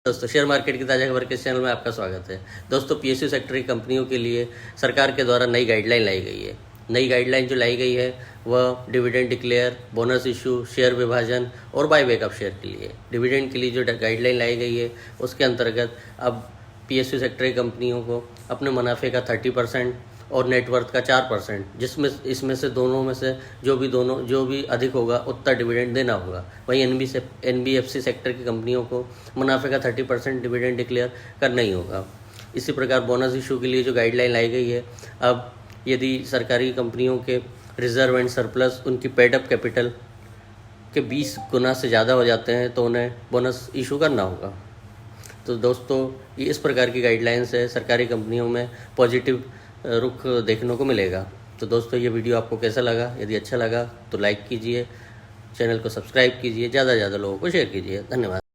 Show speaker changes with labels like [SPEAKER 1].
[SPEAKER 1] दोस्तों, share market की ताज़ा खबर के इस चैनल में आपका स्वागत है। दोस्तों, पीएसयू सेक्टर की कंपनियों के लिए सरकार के द्वारा नई गाइडलाइन लाई गई है। नई गाइडलाइन जो लाई गई है वह dividend declare, bonus issue, share विभाजन और बायबैक ऑफ शेयर के लिए। डिविडेंड के लिए जो गाइडलाइन लाई गई है उसके अंतर्गत अब पीएसयू सेक्टर की कंपनियों को अपने मुनाफे का 30% और नेटवर्थ का 4%, जिसमें इसमें से दोनों में से जो भी अधिक होगा उतना डिविडेंड देना होगा। वहीं एनबीएफसी सेक्टर की कंपनियों को मुनाफे का 30% डिविडेंड डिक्लेयर करना ही होगा। इसी प्रकार बोनस इशू के लिए जो गाइडलाइन लाई गई है, अब यदि सरकारी कंपनियों के रिजर्व एंड सरप्लस उनकी पेडअप कैपिटल के 20 गुना से ज़्यादा हो जाते हैं तो उन्हें बोनस इशू करना होगा। तो दोस्तों, ये इस प्रकार की गाइडलाइंस है, सरकारी कंपनियों में पॉजिटिव रुख देखने को मिलेगा। तो दोस्तों, ये वीडियो आपको कैसा लगा? यदि अच्छा लगा तो लाइक कीजिए, चैनल को सब्सक्राइब कीजिए, ज़्यादा से ज़्यादा लोगों को शेयर कीजिए। धन्यवाद।